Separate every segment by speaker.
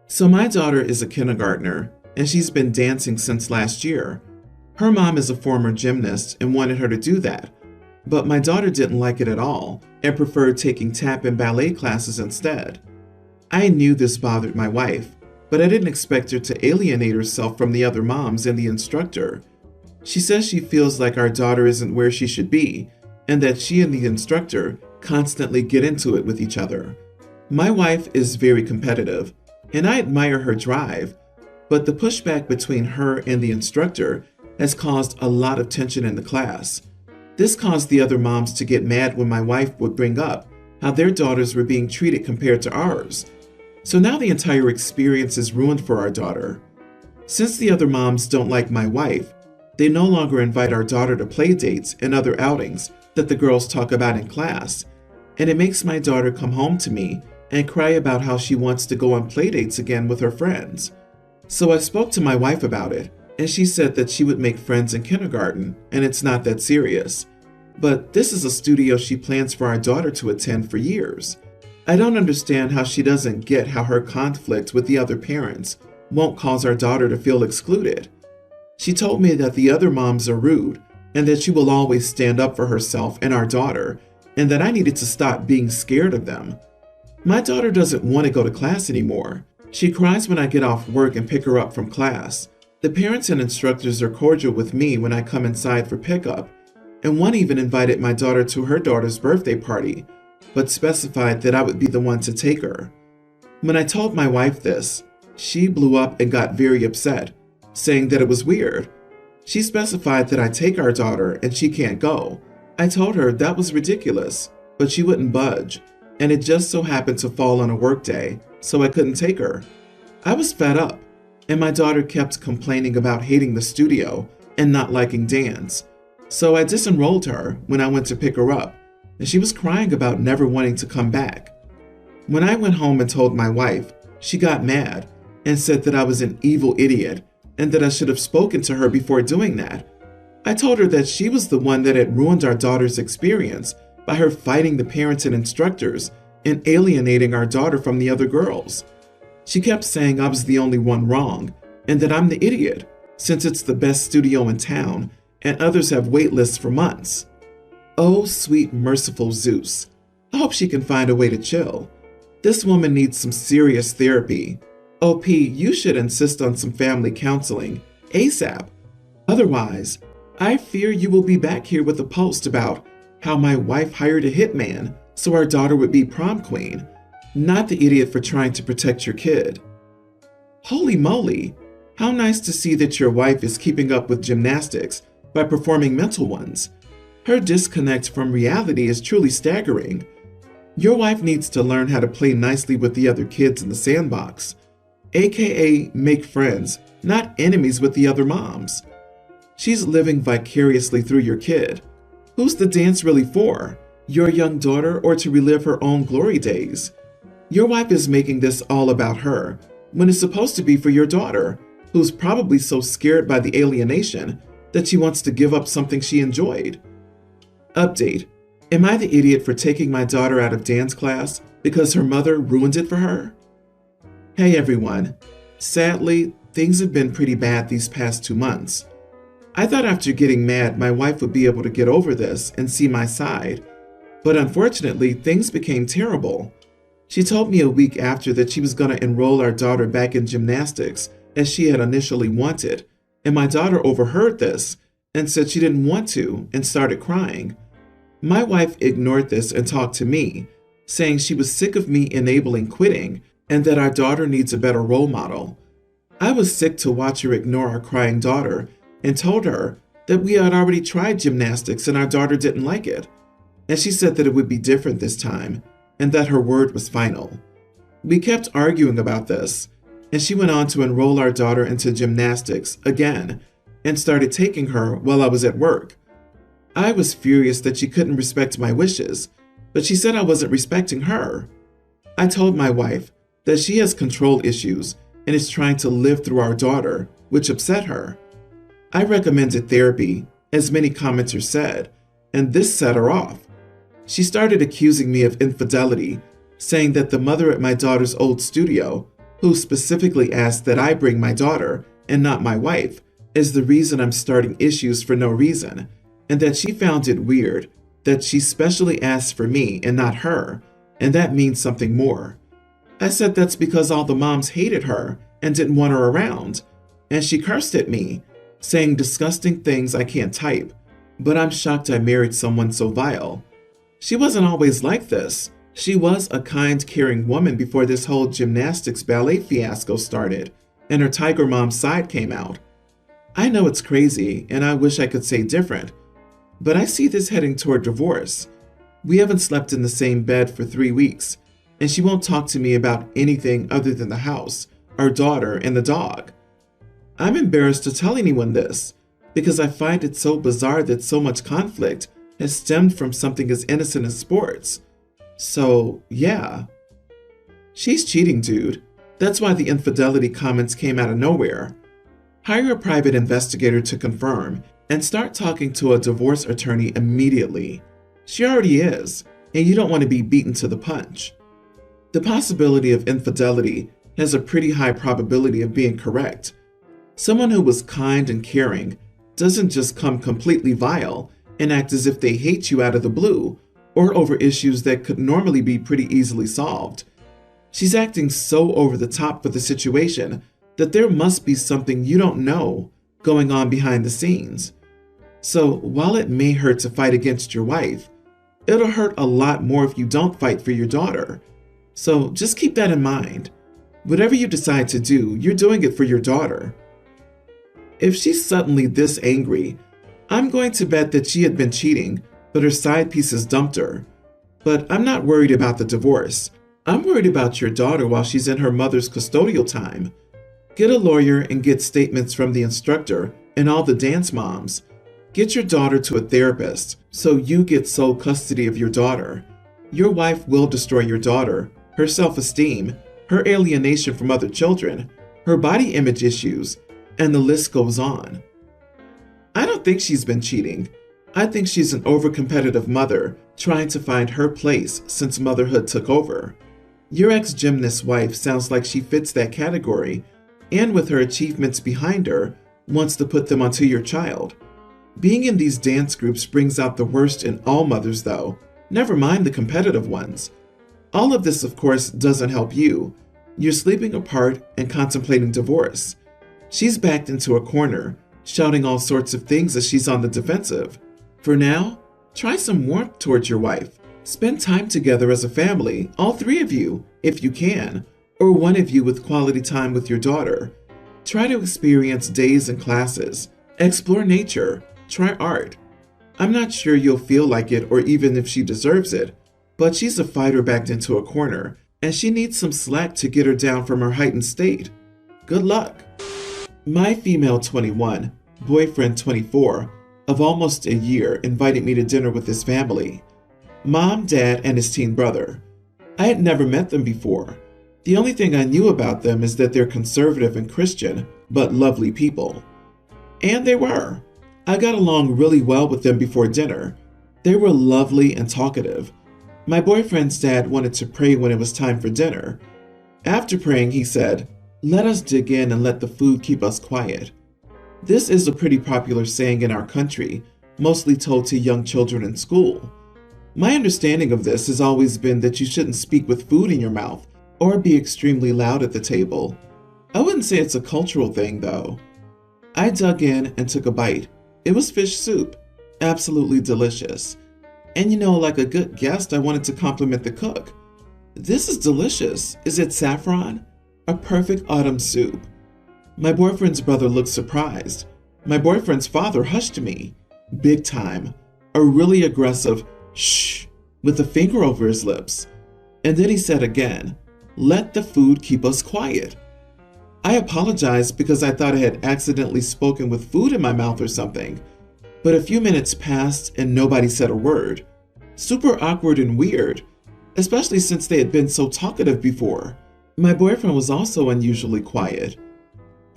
Speaker 1: So my daughter is a kindergartner, and she's been dancing since last year. Her mom is a former gymnast and wanted her to do that, but my daughter didn't like it at all and preferred taking tap and ballet classes instead. I knew this bothered my wife, but I didn't expect her to alienate herself from the other moms and the instructor. She says she feels like our daughter isn't where she should be, and that she and the instructor constantly get into it with each other. My wife is very competitive, and I admire her drive, but the pushback between her and the instructor has caused a lot of tension in the class. This caused the other moms to get mad when my wife would bring up how their daughters were being treated compared to ours. So now the entire experience is ruined for our daughter. Since the other moms don't like my wife, they no longer invite our daughter to play dates and other outings that the girls talk about in class, and it makes my daughter come home to me and cry about how she wants to go on play dates again with her friends. So I spoke to my wife about it, and she said that she would make friends in kindergarten, and it's not that serious. But this is a studio she plans for our daughter to attend for years. I don't understand how she doesn't get how her conflict with the other parents won't cause our daughter to feel excluded. She told me that the other moms are rude, and that she will always stand up for herself and our daughter, and that I needed to stop being scared of them. My daughter doesn't want to go to class anymore. She cries when I get off work and pick her up from class. The parents and instructors are cordial with me when I come inside for pickup, and one even invited my daughter to her daughter's birthday party, but specified that I would be the one to take her. When I told my wife this, she blew up and got very upset, saying that it was weird. She specified that I take our daughter and she can't go. I told her that was ridiculous, but she wouldn't budge, and it just so happened to fall on a work day, so I couldn't take her. I was fed up, and my daughter kept complaining about hating the studio and not liking dance. So I disenrolled her when I went to pick her up, and she was crying about never wanting to come back. When I went home and told my wife, she got mad and said that I was an evil idiot and that I should have spoken to her before doing that. I told her that she was the one that had ruined our daughter's experience by her fighting the parents and instructors and alienating our daughter from the other girls. She kept saying I was the only one wrong and that I'm the idiot, since it's the best studio in town and others have wait lists for months. Oh, sweet merciful Zeus. I hope she can find a way to chill. This woman needs some serious therapy. OP, you should insist on some family counseling, ASAP. Otherwise, I fear you will be back here with a post about how my wife hired a hitman so our daughter would be prom queen, not the idiot for trying to protect your kid. Holy moly, how nice to see that your wife is keeping up with gymnastics by performing mental ones. Her disconnect from reality is truly staggering. Your wife needs to learn how to play nicely with the other kids in the sandbox, aka make friends, not enemies with the other moms. She's living vicariously through your kid. Who's the dance really for? Your young daughter, or to relive her own glory days? Your wife is making this all about her, when it's supposed to be for your daughter, who's probably so scared by the alienation that she wants to give up something she enjoyed. Update: am I the idiot for taking my daughter out of dance class because her mother ruined it for her? Hey everyone. Sadly, things have been pretty bad these past 2 months. I thought after getting mad my wife would be able to get over this and see my side, but unfortunately things became terrible. She told me a week after that she was going to enroll our daughter back in gymnastics as she had initially wanted, and my daughter overheard this and said she didn't want to and started crying. My wife ignored this and talked to me, saying she was sick of me enabling quitting and that our daughter needs a better role model. I was sick to watch her ignore our crying daughter and told her that we had already tried gymnastics and our daughter didn't like it, and she said that it would be different this time and that her word was final. We kept arguing about this, and she went on to enroll our daughter into gymnastics again and started taking her while I was at work. I was furious that she couldn't respect my wishes, but she said I wasn't respecting her. I told my wife that she has control issues and is trying to live through our daughter, which upset her. I recommended therapy, as many commenters said, and this set her off. She started accusing me of infidelity, saying that the mother at my daughter's old studio who specifically asked that I bring my daughter and not my wife, is the reason I'm starting issues for no reason, and that she found it weird that she specially asked for me and not her, and that means something more. I said that's because all the moms hated her and didn't want her around, and she cursed at me, saying disgusting things I can't type, but I'm shocked I married someone so vile. She wasn't always like this. She was a kind, caring woman before this whole gymnastics ballet fiasco started and her tiger mom side came out. I know it's crazy and I wish I could say different, but I see this heading toward divorce. We haven't slept in the same bed for 3 weeks, and she won't talk to me about anything other than the house, our daughter, and the dog. I'm embarrassed to tell anyone this because I find it so bizarre that so much conflict has stemmed from something as innocent as sports. So, yeah. She's cheating, dude. That's why the infidelity comments came out of nowhere. Hire a private investigator to confirm and start talking to a divorce attorney immediately. She already is, and you don't want to be beaten to the punch. The possibility of infidelity has a pretty high probability of being correct. Someone who was kind and caring doesn't just come completely vile and act as if they hate you out of the blue or over issues that could normally be pretty easily solved. She's acting so over the top for the situation that there must be something you don't know going on behind the scenes. So while it may hurt to fight against your wife, it'll hurt a lot more if you don't fight for your daughter. So just keep that in mind. Whatever you decide to do, you're doing it for your daughter. If she's suddenly this angry, I'm going to bet that she had been cheating, but her side pieces dumped her. But I'm not worried about the divorce. I'm worried about your daughter while she's in her mother's custodial time. Get a lawyer and get statements from the instructor and all the dance moms. Get your daughter to a therapist so you get sole custody of your daughter. Your wife will destroy your daughter, her self-esteem, her alienation from other children, her body image issues, and the list goes on. I don't think she's been cheating. I think she's an overcompetitive mother trying to find her place since motherhood took over. Your ex-gymnast wife sounds like she fits that category, and with her achievements behind her, wants to put them onto your child. Being in these dance groups brings out the worst in all mothers though, never mind the competitive ones. All of this, of course, doesn't help you. You're sleeping apart and contemplating divorce. She's backed into a corner, shouting all sorts of things as she's on the defensive. For now, try some warmth towards your wife. Spend time together as a family, all 3 of you, if you can, or one of you with quality time with your daughter. Try to experience days and classes, explore nature, try art. I'm not sure you'll feel like it or even if she deserves it, but she's a fighter backed into a corner, and she needs some slack to get her down from her heightened state. Good luck. My female 21, boyfriend 24, of almost a year invited me to dinner with his family. Mom, dad, and his teen brother. I had never met them before. The only thing I knew about them is that they're conservative and Christian, but lovely people. And they were. I got along really well with them before dinner. They were lovely and talkative. My boyfriend's dad wanted to pray when it was time for dinner. After praying, he said, "Let us dig in and let the food keep us quiet." This is a pretty popular saying in our country, mostly told to young children in school. My understanding of this has always been that you shouldn't speak with food in your mouth or be extremely loud at the table. I wouldn't say it's a cultural thing, though. I dug in and took a bite. It was fish soup, absolutely delicious. And like a good guest, I wanted to compliment the cook. "This is delicious. Is it saffron? A perfect autumn soup." My boyfriend's brother looked surprised. My boyfriend's father hushed me. Big time. A really aggressive shh with a finger over his lips. And then he said again, "Let the food keep us quiet." I apologized because I thought I had accidentally spoken with food in my mouth or something. But a few minutes passed and nobody said a word. Super awkward and weird, especially since they had been so talkative before. My boyfriend was also unusually quiet.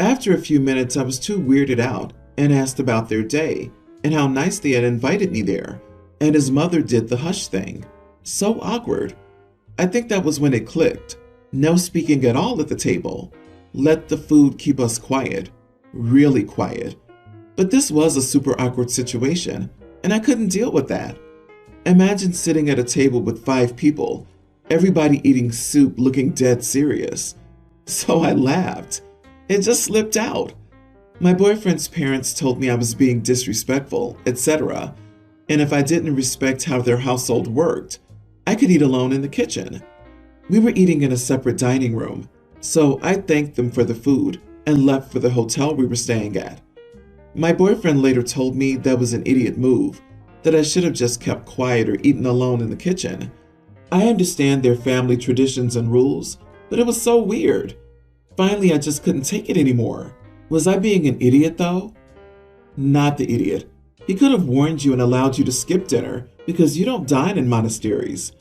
Speaker 1: After a few minutes, I was too weirded out and asked about their day and how nice they had invited me there, and his mother did the hush thing. So awkward. I think that was when it clicked. No speaking at all at the table. Let the food keep us quiet. Really quiet. But this was a super awkward situation, and I couldn't deal with that. Imagine sitting at a table with 5 people, everybody eating soup looking dead serious. So I laughed. It just slipped out. My boyfriend's parents told me I was being disrespectful, etc. And if I didn't respect how their household worked, I could eat alone in the kitchen. We were eating in a separate dining room, so I thanked them for the food and left for the hotel we were staying at. My boyfriend later told me that was an idiot move, that I should have just kept quiet or eaten alone in the kitchen. I understand their family traditions and rules, but it was so weird. Finally, I just couldn't take it anymore. Was I being an idiot though? Not the idiot. He could have warned you and allowed you to skip dinner because you don't dine in monasteries.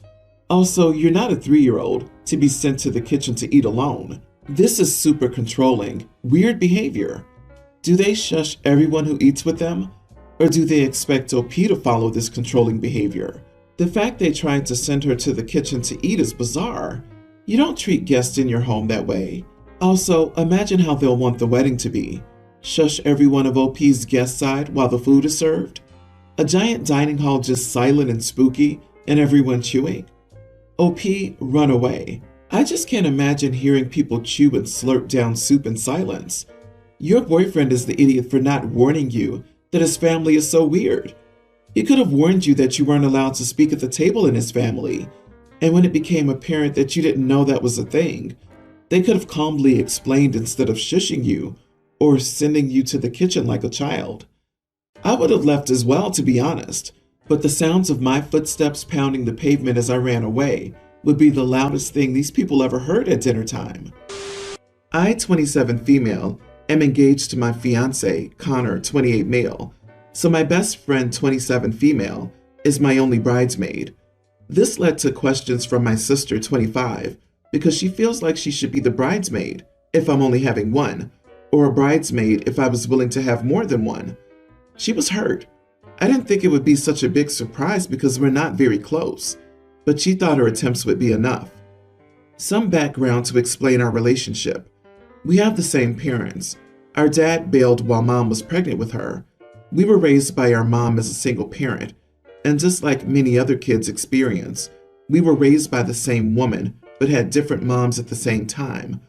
Speaker 1: Also, you're not a 3-year-old to be sent to the kitchen to eat alone. This is super controlling, weird behavior. Do they shush everyone who eats with them? Or do they expect OP to follow this controlling behavior? The fact they tried to send her to the kitchen to eat is bizarre. You don't treat guests in your home that way. Also, imagine how they'll want the wedding to be. Shush every one of OP's guest side while the food is served? A giant dining hall just silent and spooky and everyone chewing? OP, run away. I just can't imagine hearing people chew and slurp down soup in silence. Your boyfriend is the idiot for not warning you that his family is so weird. He could have warned you that you weren't allowed to speak at the table in his family, and when it became apparent that you didn't know that was a thing, they could have calmly explained instead of shushing you or sending you to the kitchen like a child. I would have left as well, to be honest, but the sounds of my footsteps pounding the pavement as I ran away would be the loudest thing these people ever heard at dinner time. I, 27 female, am engaged to my fiance, Connor, 28 male, so my best friend, 27 female, is my only bridesmaid. This led to questions from my sister, 25, because she feels like she should be the bridesmaid if I'm only having one, or a bridesmaid if I was willing to have more than one. She was hurt. I didn't think it would be such a big surprise because we're not very close, but she thought her attempts would be enough. Some background to explain our relationship. We have the same parents. Our dad bailed while mom was pregnant with her. We were raised by our mom as a single parent, and just like many other kids experience, we were raised by the same woman but had different moms at the same time.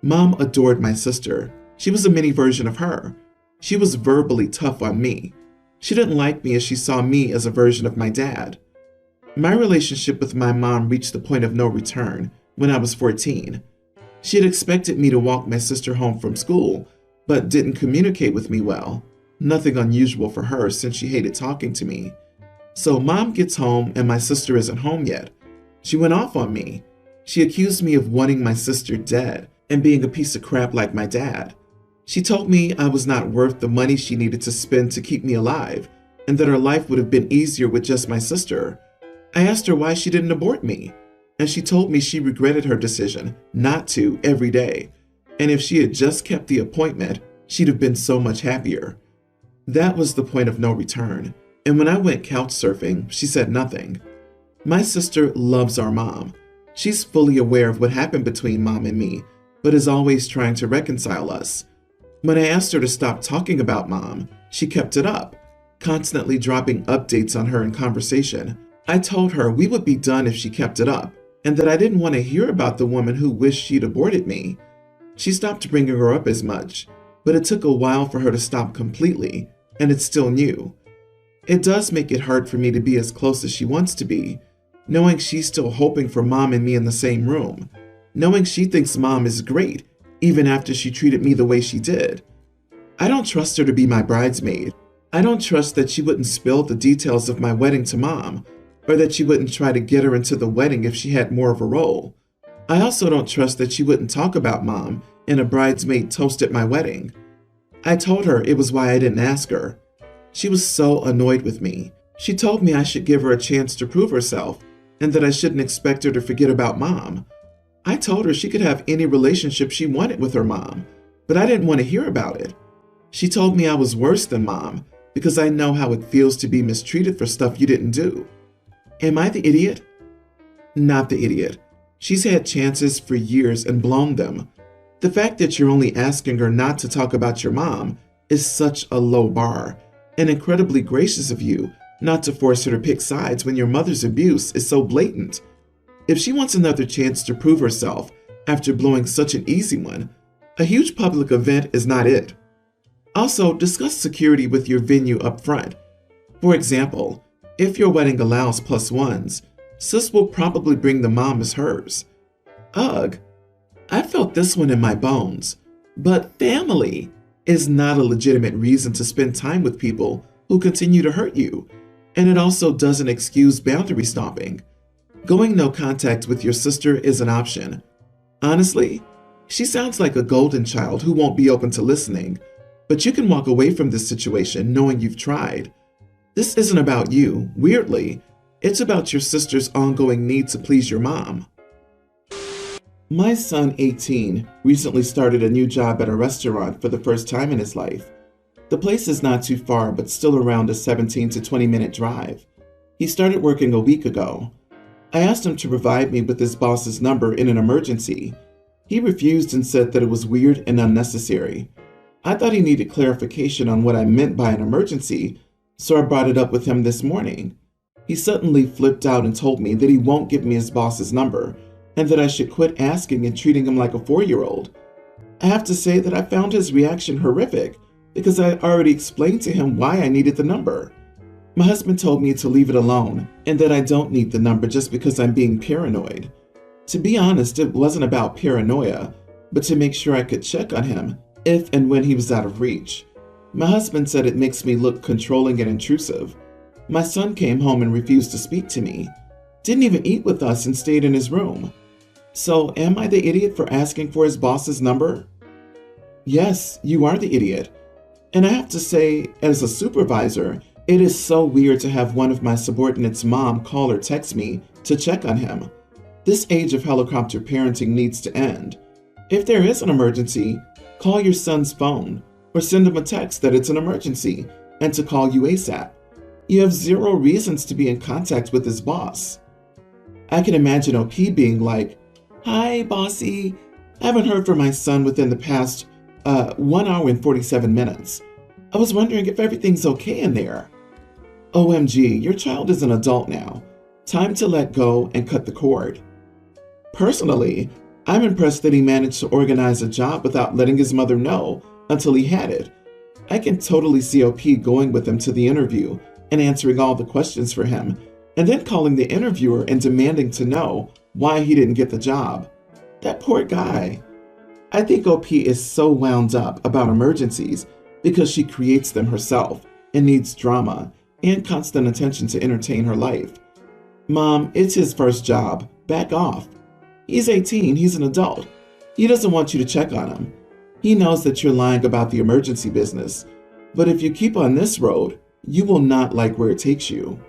Speaker 1: Mom adored my sister. She was a mini version of her. She was verbally tough on me. She didn't like me as she saw me as a version of my dad. My relationship with my mom reached the point of no return when I was 14. She had expected me to walk my sister home from school, but didn't communicate with me well. Nothing unusual for her since she hated talking to me. So mom gets home and my sister isn't home yet. She went off on me. She accused me of wanting my sister dead and being a piece of crap like my dad. She told me I was not worth the money she needed to spend to keep me alive, and that her life would have been easier with just my sister. I asked her why she didn't abort me, and she told me she regretted her decision not to every day, and if she had just kept the appointment, she'd have been so much happier. That was the point of no return, and when I went couch surfing, she said nothing. My sister loves our mom. She's fully aware of what happened between mom and me, but is always trying to reconcile us. When I asked her to stop talking about mom, she kept it up, constantly dropping updates on her in conversation. I told her we would be done if she kept it up, and that I didn't want to hear about the woman who wished she'd aborted me. She stopped bringing her up as much, but it took a while for her to stop completely, and it's still new. It does make it hard for me to be as close as she wants to be, knowing she's still hoping for mom and me in the same room, knowing she thinks mom is great, even after she treated me the way she did. I don't trust her to be my bridesmaid. I don't trust that she wouldn't spill the details of my wedding to mom, or that she wouldn't try to get her into the wedding if she had more of a role. I also don't trust that she wouldn't talk about mom in a bridesmaid toast at my wedding. I told her it was why I didn't ask her. She was so annoyed with me. She told me I should give her a chance to prove herself, and that I shouldn't expect her to forget about mom. I told her she could have any relationship she wanted with her mom, but I didn't want to hear about it. She told me I was worse than mom because I know how it feels to be mistreated for stuff you didn't do. Am I the idiot? Not the idiot. She's had chances for years and blown them. The fact that you're only asking her not to talk about your mom is such a low bar, and incredibly gracious of you not to force her to pick sides when your mother's abuse is so blatant. If she wants another chance to prove herself after blowing such an easy one, a huge public event is not it. Also, discuss security with your venue up front. For example, if your wedding allows +1s, sis will probably bring the mom as hers. Ugh, I felt this one in my bones. But family is not a legitimate reason to spend time with people who continue to hurt you, and it also doesn't excuse boundary stomping. Going no contact with your sister is an option. Honestly, she sounds like a golden child who won't be open to listening, but you can walk away from this situation knowing you've tried. This isn't about you, weirdly. It's about your sister's ongoing need to please your mom. My son, 18, recently started a new job at a restaurant for the first time in his life. The place is not too far, but still around a 17 to 20-minute drive. He started working a week ago. I asked him to provide me with his boss's number in an emergency. He refused and said that it was weird and unnecessary. I thought he needed clarification on what I meant by an emergency, so I brought it up with him this morning. He suddenly flipped out and told me that he won't give me his boss's number and that I should quit asking and treating him like a 4-year-old. I have to say that I found his reaction horrific because I had already explained to him why I needed the number. My husband told me to leave it alone and that I don't need the number just because I'm being paranoid. To be honest, it wasn't about paranoia, but to make sure I could check on him if and when he was out of reach. My husband said it makes me look controlling and intrusive. My son came home and refused to speak to me. Didn't even eat with us and stayed in his room. So am I the idiot for asking for his boss's number? Yes, you are the idiot. And I have to say, as a supervisor, it is so weird to have one of my subordinates' mom call or text me to check on him. This age of helicopter parenting needs to end. If there is an emergency, call your son's phone or send him a text that it's an emergency and to call you ASAP. You have zero reasons to be in contact with his boss. I can imagine OP being like, "Hi, bossy. I haven't heard from my son within the past 1 hour and 47 minutes. I was wondering if everything's okay in there." OMG, your child is an adult now. Time to let go and cut the cord. Personally, I'm impressed that he managed to organize a job without letting his mother know until he had it. I can totally see OP going with him to the interview and answering all the questions for him, and then calling the interviewer and demanding to know why he didn't get the job. That poor guy. I think OP is so wound up about emergencies because she creates them herself and needs drama and constant attention to entertain her life. Mom, it's his first job. Back off. He's 18, he's an adult. He doesn't want you to check on him. He knows that you're lying about the emergency business, but if you keep on this road, you will not like where it takes you.